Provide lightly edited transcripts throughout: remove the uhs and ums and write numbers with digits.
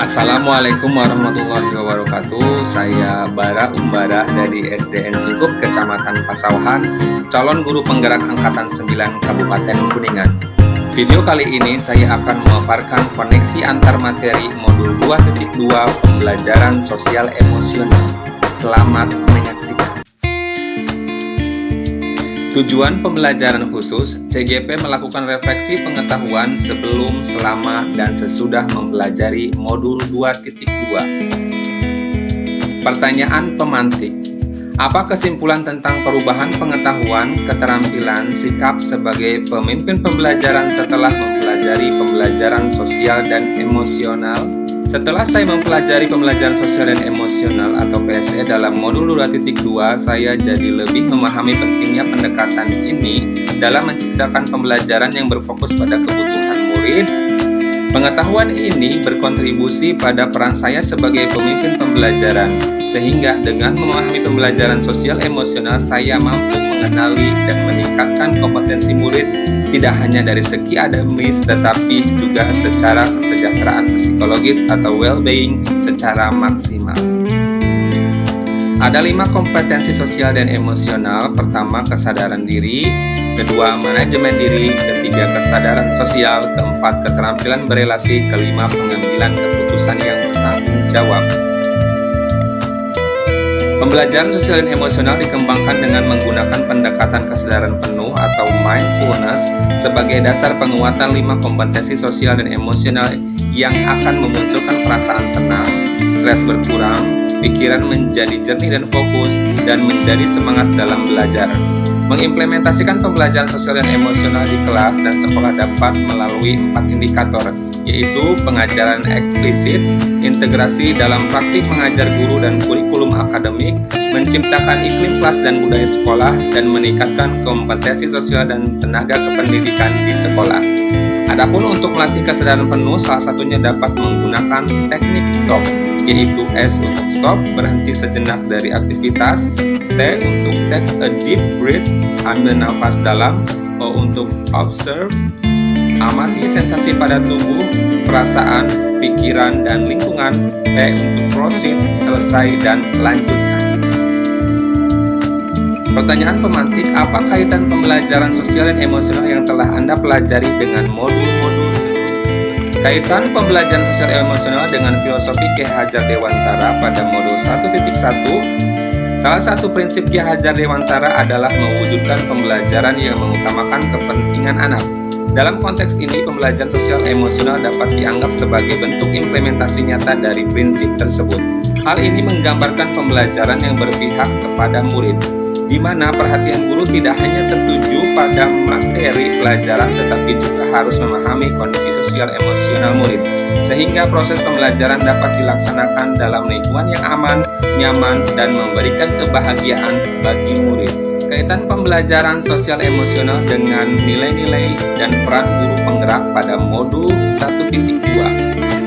Assalamualaikum warahmatullahi wabarakatuh. Saya Bara Umbara dari SDN Singkup, Kecamatan Pasawahan, calon guru penggerak Angkatan 9 Kabupaten Kuningan. Video kali ini saya akan memaparkan koneksi antar materi modul 2.2 pembelajaran sosial emosional. Selamat menyaksikan. Tujuan pembelajaran khusus, CGP melakukan refleksi pengetahuan sebelum, selama, dan sesudah mempelajari modul 2.2. Pertanyaan pemantik. Apa kesimpulan tentang perubahan pengetahuan, keterampilan, sikap sebagai pemimpin pembelajaran setelah mempelajari pembelajaran sosial dan emosional? Setelah saya mempelajari pembelajaran sosial dan emosional atau PSE dalam modul 2.2, saya jadi lebih memahami pentingnya pendekatan ini dalam menciptakan pembelajaran yang berfokus pada kebutuhan murid. Pengetahuan ini berkontribusi pada peran saya sebagai pemimpin pembelajaran, sehingga dengan memahami pembelajaran sosial emosional, saya mampu mengenali dan meningkatkan kompetensi murid tidak hanya dari segi akademis tetapi juga secara kesejahteraan psikologis atau well-being secara maksimal. Ada 5 kompetensi sosial dan emosional. Pertama, kesadaran diri. Kedua, manajemen diri. Ketiga, kesadaran sosial. Keempat, keterampilan berelasi. Kelima, pengambilan keputusan yang bertanggung jawab. Pembelajaran sosial dan emosional dikembangkan dengan menggunakan pendekatan kesadaran penuh atau mindfulness sebagai dasar penguatan 5 kompetensi sosial dan emosional yang akan memunculkan perasaan tenang, stres berkurang, pikiran menjadi jernih dan fokus, dan menjadi semangat dalam belajar. Mengimplementasikan pembelajaran sosial dan emosional di kelas dan sekolah dapat melalui 4 indikator, yaitu pengajaran eksplisit, integrasi dalam praktik mengajar guru dan kurikulum akademik, menciptakan iklim kelas dan budaya sekolah, dan meningkatkan kompetensi sosial dan tenaga kependidikan di sekolah. Adapun untuk melatih kesadaran penuh, salah satunya dapat menggunakan teknik stop, yaitu S untuk stop, berhenti sejenak dari aktivitas, T untuk take a deep breath, ambil nafas dalam, O untuk observe, amati sensasi pada tubuh, perasaan, pikiran, dan lingkungan, P untuk proceed, selesai, dan lanjutkan. Pertanyaan pemantik, apa kaitan pembelajaran sosial dan emosional yang telah Anda pelajari dengan modul-modul sebelumnya? Kaitan pembelajaran sosial dan emosional dengan filosofi Ki Hajar Dewantara pada modul 1.1. Salah satu prinsip Ki Hajar Dewantara adalah mewujudkan pembelajaran yang mengutamakan kepentingan anak. Dalam konteks ini, pembelajaran sosial emosional dapat dianggap sebagai bentuk implementasi nyata dari prinsip tersebut. Hal ini menggambarkan pembelajaran yang berpihak kepada murid, di mana perhatian guru tidak hanya tertuju pada materi pelajaran tetapi juga harus memahami kondisi sosial emosional murid, sehingga proses pembelajaran dapat dilaksanakan dalam lingkungan yang aman, nyaman, dan memberikan kebahagiaan bagi murid. Kaitan pembelajaran sosial emosional dengan nilai-nilai dan peran guru penggerak pada modul 1.2.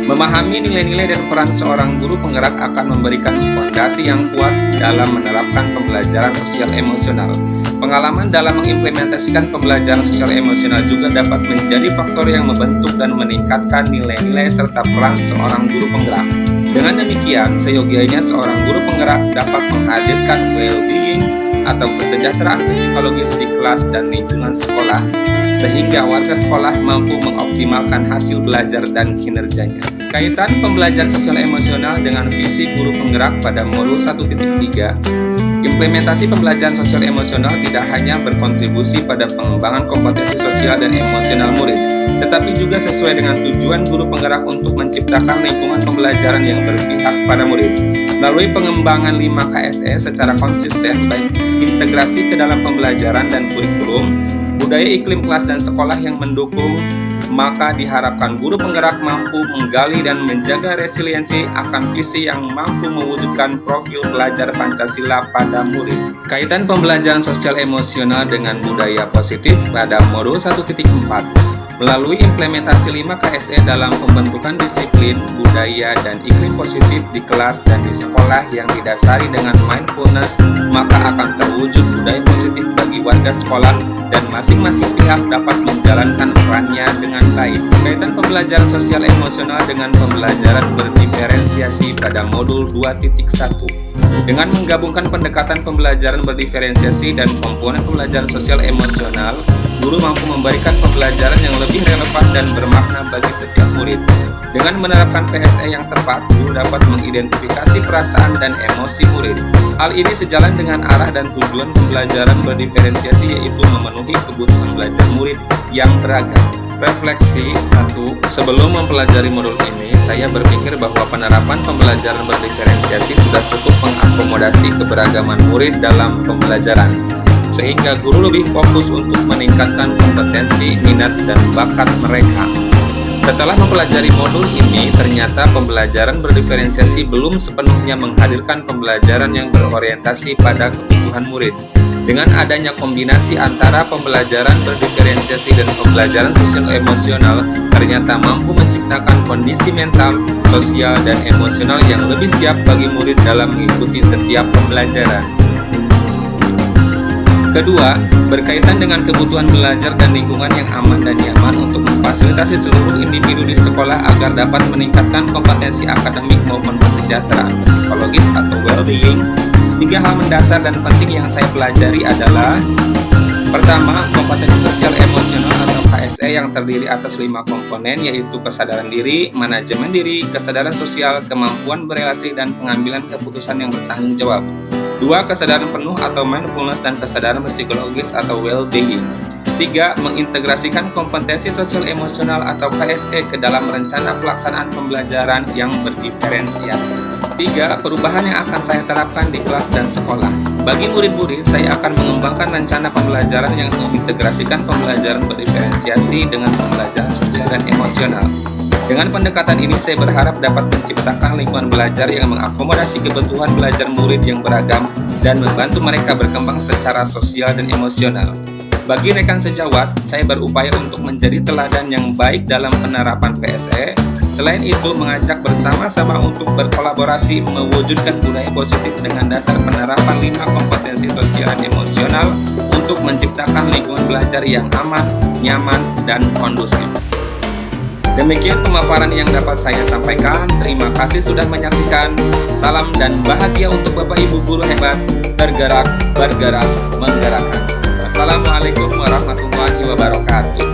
Memahami nilai-nilai dan peran seorang guru penggerak akan memberikan fondasi yang kuat dalam menerapkan pembelajaran sosial emosional. Pengalaman dalam mengimplementasikan pembelajaran sosial emosional juga dapat menjadi faktor yang membentuk dan meningkatkan nilai-nilai serta peran seorang guru penggerak. Dengan demikian, seyogianya seorang guru penggerak dapat menghadirkan well-being atau kesejahteraan psikologis di kelas dan lingkungan sekolah, sehingga warga sekolah mampu mengoptimalkan hasil belajar dan kinerjanya. Kaitan pembelajaran sosial emosional dengan visi guru penggerak pada modul 1.3. Implementasi pembelajaran sosial emosional tidak hanya berkontribusi pada pengembangan kompetensi sosial dan emosional murid, tetapi juga sesuai dengan tujuan guru penggerak untuk menciptakan lingkungan pembelajaran yang berpihak pada murid. Melalui pengembangan 5 KSE secara konsisten, baik integrasi ke dalam pembelajaran dan kurikulum, budaya iklim kelas dan sekolah yang mendukung, maka diharapkan guru penggerak mampu menggali dan menjaga resiliensi akan visi yang mampu mewujudkan profil pelajar Pancasila pada murid. Kaitan pembelajaran sosial emosional dengan budaya positif pada modul 1.4. Melalui implementasi 5 KSE dalam pembentukan disiplin, budaya, dan iklim positif di kelas dan di sekolah yang didasari dengan mindfulness, maka akan terwujud budaya positif bagi warga sekolah dan masing-masing pihak dapat menjalankan perannya dengan baik. Kaitan pembelajaran sosial emosional dengan pembelajaran berdiferensiasi pada modul 2.1. Dengan menggabungkan pendekatan pembelajaran berdiferensiasi dan komponen pembelajaran sosial emosional, guru mampu memberikan pembelajaran yang lebih relevan dan bermakna bagi setiap murid. Dengan menerapkan PSE yang tepat, guru dapat mengidentifikasi perasaan dan emosi murid. Hal ini sejalan dengan arah dan tujuan pembelajaran berdiferensiasi, yaitu memenuhi kebutuhan belajar murid yang beragam. Refleksi 1. Sebelum mempelajari modul ini, saya berpikir bahwa penerapan pembelajaran berdiferensiasi sudah cukup mengakomodasi keberagaman murid dalam pembelajaran, sehingga guru lebih fokus untuk meningkatkan kompetensi, minat, dan bakat mereka. Setelah mempelajari modul ini, ternyata pembelajaran berdiferensiasi belum sepenuhnya menghadirkan pembelajaran yang berorientasi pada kebutuhan murid. Dengan adanya kombinasi antara pembelajaran berdiferensiasi dan pembelajaran sosial emosional, ternyata mampu menciptakan kondisi mental, sosial, dan emosional yang lebih siap bagi murid dalam mengikuti setiap pembelajaran. Kedua, berkaitan dengan kebutuhan belajar dan lingkungan yang aman dan nyaman untuk memfasilitasi seluruh individu di sekolah agar dapat meningkatkan kompetensi akademik maupun kesejahteraan psikologis atau well-being. 3 hal mendasar dan penting yang saya pelajari adalah: pertama, kompetensi sosial emosional atau KSE yang terdiri atas 5 komponen, yaitu kesadaran diri, manajemen diri, kesadaran sosial, kemampuan berelasi, dan pengambilan keputusan yang bertanggung jawab. 2. Kesadaran penuh atau mindfulness dan kesadaran psikologis atau well-being. 3. Mengintegrasikan kompetensi sosial emosional atau KSE ke dalam rencana pelaksanaan pembelajaran yang berdiferensiasi. 3. Perubahan yang akan saya terapkan di kelas dan sekolah. Bagi murid-murid, saya akan mengembangkan rencana pembelajaran yang mengintegrasikan pembelajaran berdiferensiasi dengan pembelajaran sosial dan emosional. Dengan pendekatan ini, saya berharap dapat menciptakan lingkungan belajar yang mengakomodasi kebutuhan belajar murid yang beragam dan membantu mereka berkembang secara sosial dan emosional. Bagi rekan sejawat, saya berupaya untuk menjadi teladan yang baik dalam penerapan PSE. Selain itu, mengajak bersama-sama untuk berkolaborasi mewujudkan budaya positif dengan dasar penerapan 5 kompetensi sosial dan emosional untuk menciptakan lingkungan belajar yang aman, nyaman, dan kondusif. Demikian pemaparan yang dapat saya sampaikan. Terima kasih sudah menyaksikan. Salam dan bahagia untuk Bapak Ibu guru hebat, tergerak, bergerak, menggerakkan. Assalamualaikum warahmatullahi wabarakatuh.